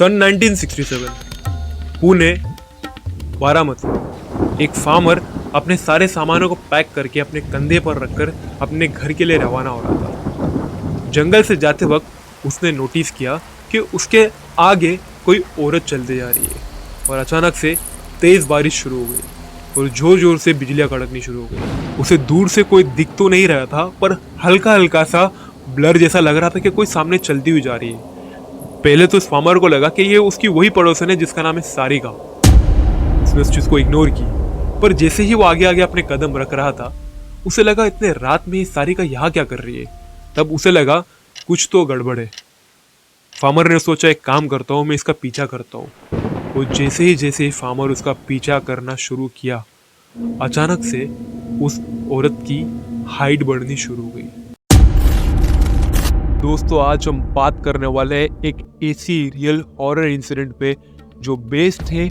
सन 1967 पुणे बारामती। एक फार्मर अपने सारे सामानों को पैक करके अपने कंधे पर रखकर अपने घर के लिए रवाना हो रहा था। जंगल से जाते वक्त उसने नोटिस किया कि उसके आगे कोई औरत चलती जा रही है और अचानक से तेज बारिश शुरू हो गई और जोर जोर से बिजलियां कड़कनी शुरू हो गई। उसे दूर से कोई दिख तो नहीं रहा था, पर हल्का हल्का सा ब्लर जैसा लग रहा था कि कोई सामने चलती हुई जा रही है। पहले तो इस फार्मर को लगा कि ये उसकी वही पड़ोसन है जिसका नाम है सारिका। उसने उस चीज को इग्नोर की, पर जैसे ही वो आगे आगे अपने कदम रख रहा था उसे लगा इतने रात में सारिका यहाँ क्या कर रही है। तब उसे लगा कुछ तो गड़बड़ है। फार्मर ने सोचा एक काम करता हूँ, मैं इसका पीछा करता हूँ। वो जैसे ही फार्मर उसका पीछा करना शुरू किया, अचानक से उस औरत की हाइट बढ़नी शुरू हो गई। दोस्तों, आज हम बात करने वाले हैं एक ऐसी रियल हॉरर इंसिडेंट पे जो बेस्ड है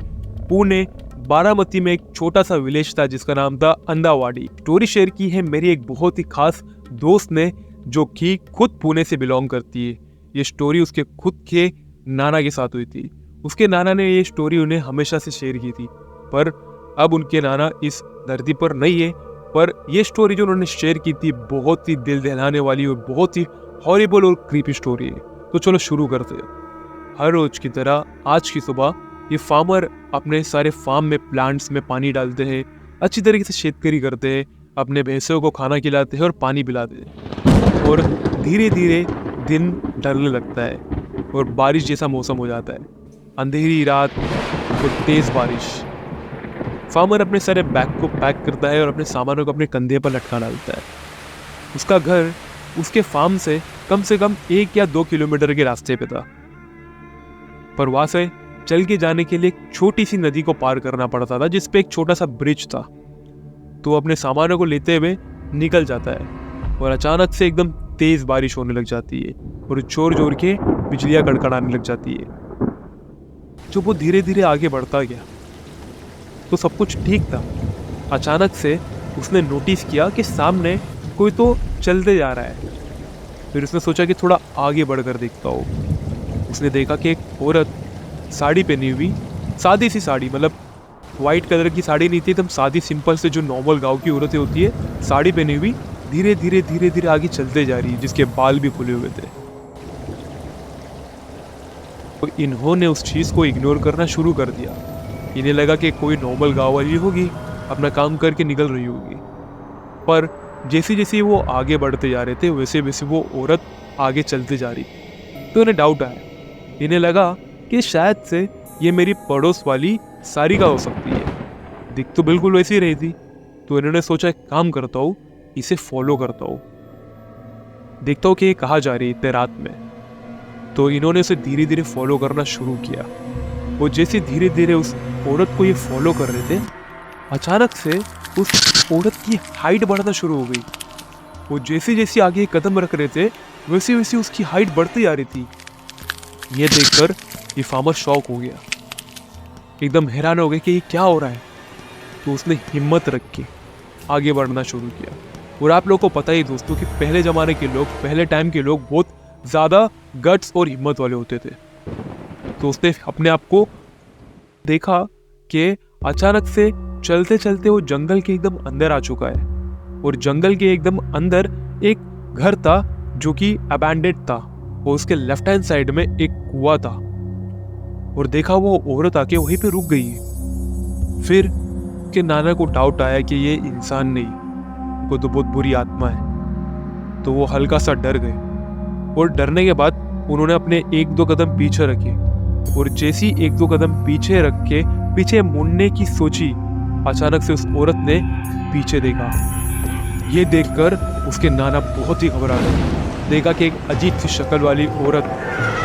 पुणे बारामती में। एक छोटा सा विलेज था जिसका नाम था अंदावाड़ी। स्टोरी शेयर की है मेरी एक बहुत ही खास दोस्त ने, जो कि खुद पुणे से बिलोंग करती है। ये स्टोरी उसके खुद के नाना के साथ हुई थी। उसके नाना ने ये स्टोरी उन्हें हमेशा से शेयर की थी, पर अब उनके नाना इस धरती पर नहीं है। पर ये स्टोरी जो उन्होंने शेयर की थी बहुत ही दिल दहलाने वाली और बहुत ही हॉरिबल और क्रीपी स्टोरी है। तो चलो शुरू करते हैं। हर रोज की तरह आज की सुबह ये फार्मर अपने सारे फार्म में प्लांट्स में पानी डालते हैं, अच्छी तरीके से शेतकारी करते हैं, अपने भैंसों को खाना खिलाते हैं और पानी पिलाते हैं। और धीरे धीरे दिन ढलने लगता है और बारिश जैसा मौसम हो जाता है। अंधेरी रात और तेज बारिश। फार्मर अपने सारे बैग को पैक करता है और अपने सामानों को अपने कंधे पर लटका डालता है। उसका घर उसके फार्म से कम 1 या 2 किलोमीटर के रास्ते पे था, पर वहां से चल के जाने के लिए एक छोटी सी नदी को पार करना पड़ता था जिसपे एक छोटा सा ब्रिज था। तो अपने सामानों को लेते हुए निकल जाता है और अचानक से एकदम तेज बारिश होने लग जाती है और जोर जोर के बिजलियां कड़कड़ाने लग जाती है। जब वो धीरे धीरे आगे बढ़ता गया तो सब कुछ ठीक था। अचानक से उसने नोटिस किया कि सामने कोई तो चलते जा रहा है। फिर उसने सोचा कि थोड़ा आगे बढ़कर देखता हूँ। उसने देखा कि एक औरत साड़ी पहनी हुई, सादी सी साड़ी, मतलब वाइट कलर की साड़ी नहीं थी, एकदम सादी सिंपल से जो नॉर्मल गांव की औरतें होती है, साड़ी पहनी हुई धीरे धीरे आगे चलते जा रही है, जिसके बाल भी खुले हुए थे। तो इन्होंने उस चीज़ को इग्नोर करना शुरू कर दिया। इन्हें लगा कि कोई नॉर्मल गाँव वाली होगी, अपना काम करके निकल रही होगी। पर जैसे जैसे वो आगे बढ़ते जा रहे थे वैसे वैसे वो औरत आगे चलते जा रही। तो इन्हें डाउट आया। इन्हें लगा कि शायद से ये मेरी पड़ोस वाली सारिका हो सकती है। दिख तो बिल्कुल वैसी ही रही थी। तो इन्होंने सोचा एक काम करता हूँ, इसे फॉलो करता हूँ, देखता हूँ कि ये कहाँ जा रही है इतने रात में। तो इन्होंने उसे धीरे धीरे फॉलो करना शुरू किया। वो जैसे धीरे धीरे उस औरत को ये फॉलो कर रहे थे, अचानक से उस औरत की हाइट बढ़ना शुरू हो गई। वो जैसे जैसे आगे कदम रख रहे थे वैसे वैसे उसकी हाइट बढ़ती जा रही थी। ये देखकर ये फार्मर शॉक हो गया, एकदम हैरान हो गया कि ये क्या हो रहा है। तो उसने हिम्मत रख के आगे बढ़ना शुरू किया। और आप लोगों को पता ही दोस्तों कि पहले ज़माने के लोग, पहले टाइम के लोग बहुत ज़्यादा गट्स और हिम्मत वाले होते थे। तो उसने अपने आप को देखा कि अचानक से चलते चलते वो जंगल के एकदम अंदर आ चुका है। और जंगल के एकदम अंदर एक घर था जो कि अबैंडेड था, और उसके लेफ्ट हैंड साइड में एक कुआं था। और देखा वो औरत आके वहीं पे रुक गई है। फिर के नाना को डाउट आया कि ये इंसान नहीं, वो तो बहुत बुरी आत्मा है। तो वो हल्का सा डर गए और डरने के बाद उन्होंने अपने 1-2 कदम पीछे रखे। और जैसी 1-2 कदम पीछे रख के पीछे मुड़ने की सोची, अचानक से उस औरत ने पीछे देखा। ये देखकर उसके नाना बहुत ही घबरा गए। देखा कि एक अजीब सी शक्ल वाली औरत,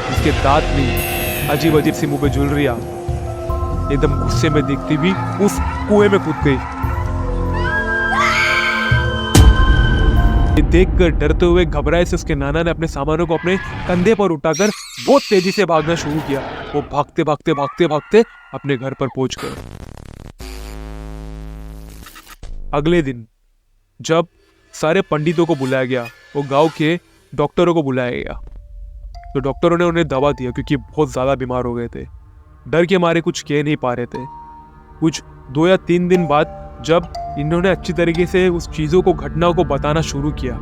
जिसके दांत नहीं, अजीब अजीब सी मुंह पे ज्वेलरियां, एकदम गुस्से में देखती हुई उस कुएं में कूद गई। ये देखकर डरते हुए घबराए से उसके नाना ने अपने सामानों को अपने कंधे पर उठाकर बहुत तेजी से भागना शुरू किया। वो भागते अपने घर पर पहुंच गए। अगले दिन जब सारे पंडितों को बुलाया गया और गांव के डॉक्टरों को बुलाया गया, तो डॉक्टरों ने उन्हें दवा दिया क्योंकि बहुत ज़्यादा बीमार हो गए थे। डर के मारे कुछ कह नहीं पा रहे थे। कुछ 2 या 3 दिन बाद जब इन्होंने अच्छी तरीके से उस चीज़ों को, घटनाओं को बताना शुरू किया,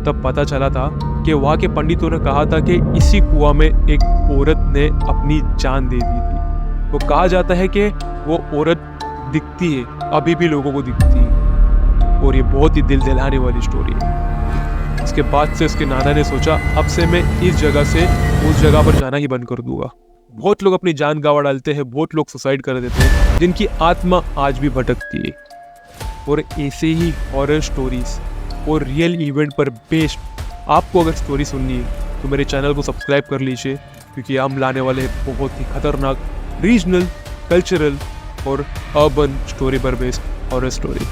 तब पता चला था कि वहाँ के पंडितों ने कहा था कि इसी कुआं में एक औरत ने अपनी जान दे दी थी। वो कहा जाता है कि वो औरत दिखती है, अभी भी लोगों को दिखती है, और ये बहुत ही दिल दहलाने वाली स्टोरी है। इसके बाद से उसके नाना ने सोचा अब से मैं इस जगह से उस जगह पर जाना ही बंद कर दूंगा। बहुत लोग अपनी जान गंवा डालते हैं, बहुत लोग सुसाइड कर देते हैं, जिनकी आत्मा आज भी भटकती है। और ऐसे ही हॉरर स्टोरीज और रियल इवेंट पर बेस्ड आपको अगर स्टोरी सुननी है तो मेरे चैनल को सब्सक्राइब कर लीजिए, क्योंकि हम लाने वाले हैं बहुत ही खतरनाक रीजनल, कल्चरल और अर्बन स्टोरी पर बेस्ड हॉरर स्टोरी।